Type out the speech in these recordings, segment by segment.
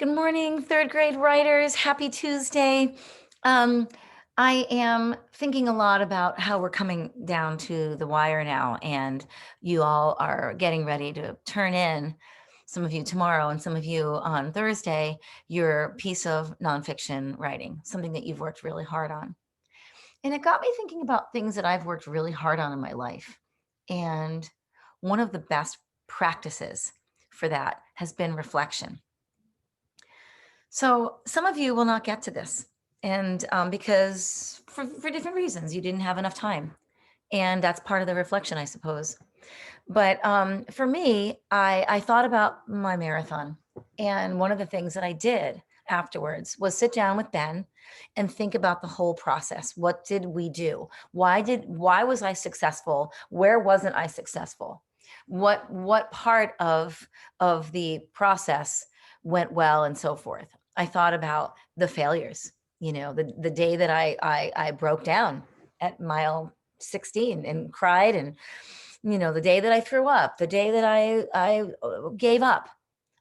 Good morning, third grade writers. Happy Tuesday. Um, I am thinking a lot about how we're coming down to the wire now, and you all are getting ready to turn in, some of you tomorrow and some of you on Thursday, your piece of nonfiction writing, something that you've worked really hard on. And it got me thinking about things that I've worked really hard on in my life. And one of the best practices for that has been reflection. So some of you will not get to this, and because for different reasons, you didn't have enough time, and that's part of the reflection, I suppose. But for me, I thought about my marathon, and one of the things that I did afterwards was sit down with Ben and think about the whole process. What did we do? Why was I successful? Where wasn't I successful? What part of the process went well, and so forth. I thought about the failures. The day that I broke down at mile 16 and cried, and the day that I threw up, the day that I gave up,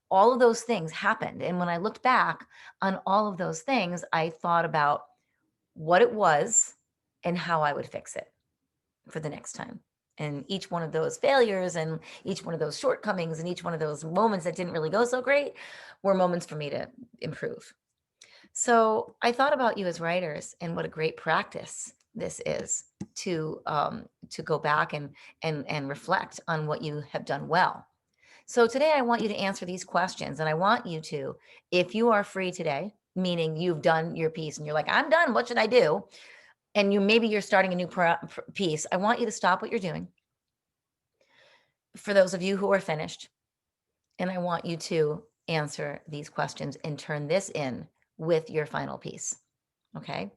all of those things happened. And when I looked back on all of those things, I thought about what it was and how I would fix it for the next time. And each one of those failures and each one of those shortcomings and each one of those moments that didn't really go so great were moments for me to improve. So I thought about you as writers and what a great practice this is to go back and reflect on what you have done well. So today I want you to answer these questions, and I want you to, if you are free today, meaning you've done your piece and you're like, I'm done, what should I do? And you're starting a new piece. I want you to stop what you're doing for those of you who are finished, and I want you to answer these questions and turn this in with your final piece. Okay.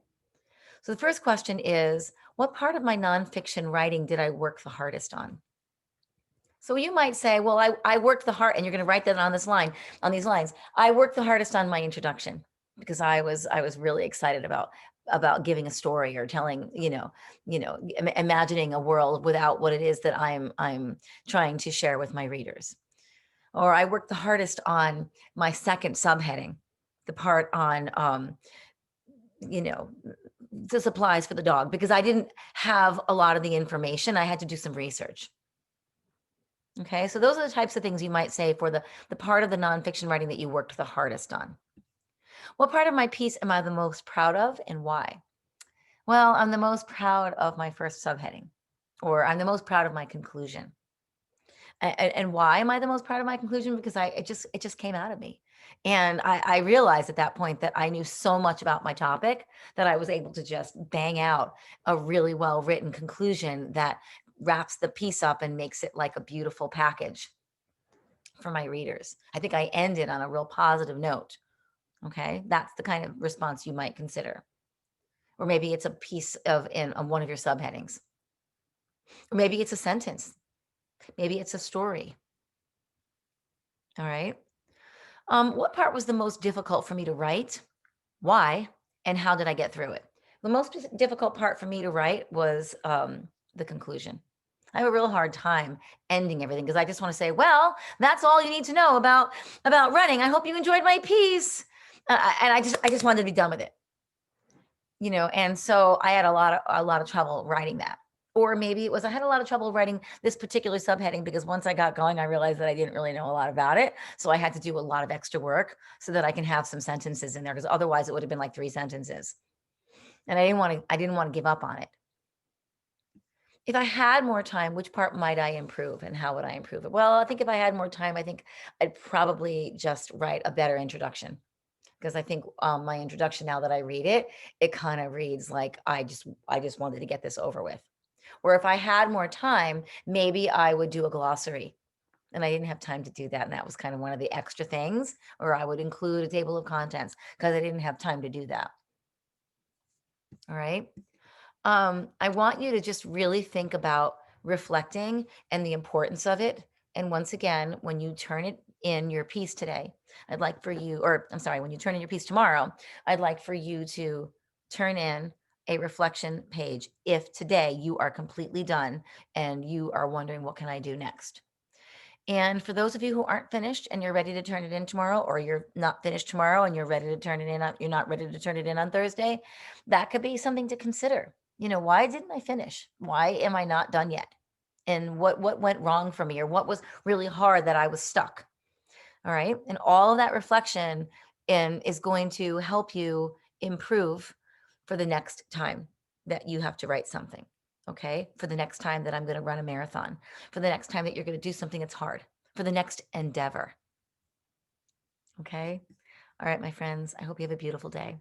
So the first question is, what part of my nonfiction writing did I work the hardest on? So you might say, well, I worked the hard, and you're going to write that on this line, on these lines. I worked the hardest on my introduction because I was really excited about giving a story or telling, imagining a world without what it is that I'm trying to share with my readers. Or I worked the hardest on my second subheading, the part on you know, the supplies for the dog, because I didn't have a lot of the information. I had to do some research. Okay, so those are the types of things you might say for the part of the nonfiction writing that you worked the hardest on. What part of my piece am I the most proud of, and why? Well, I'm the most proud of my first subheading, or I'm the most proud of my conclusion. And why am I the most proud of my conclusion? Because it just came out of me. And I realized at that point that I knew so much about my topic that I was able to just bang out a really well written conclusion that wraps the piece up and makes it like a beautiful package for my readers. I think I ended on a real positive note. Okay. That's the kind of response you might consider. Or maybe it's a piece on one of your subheadings. Or maybe it's a sentence. Maybe it's a story. All right. What part was the most difficult for me to write? Why? And how did I get through it? The most difficult part for me to write was the conclusion. I have a real hard time ending everything because I just want to say, well, that's all you need to know about running. I hope you enjoyed my piece, and I just wanted to be done with it, And so I had a lot of trouble writing that. Or maybe it was I had a lot of trouble writing this particular subheading because once I got going, I realized that I didn't really know a lot about it. So I had to do a lot of extra work so that I can have some sentences in there, because otherwise it would have been like three sentences. And I didn't want to give up on it. If I had more time, which part might I improve and how would I improve it? Well, I think if I had more time, I think I'd probably just write a better introduction, because I think my introduction, now that I read it, it kind of reads like I just wanted to get this over with. Or if I had more time, maybe I would do a glossary. And I didn't have time to do that. And that was kind of one of the extra things, or I would include a table of contents because I didn't have time to do that. All right. I want you to just really think about reflecting and the importance of it. And once again, when you turn it in your piece today, I'd like for you, or I'm sorry, when you turn in your piece tomorrow, I'd like for you to turn in a reflection page if today you are completely done and you are wondering, what can I do next? And for those of you who aren't finished and you're ready to turn it in tomorrow, or you're not finished tomorrow and you're ready to turn it in, you're not ready to turn it in on Thursday, that could be something to consider. Why didn't I finish? Why am I not done yet? And what went wrong for me, or what was really hard that I was stuck? All right. And all of that reflection is going to help you improve for the next time that you have to write something. Okay. For the next time that I'm going to run a marathon, for the next time that you're going to do something that's hard, for the next endeavor. Okay. All right, my friends. I hope you have a beautiful day.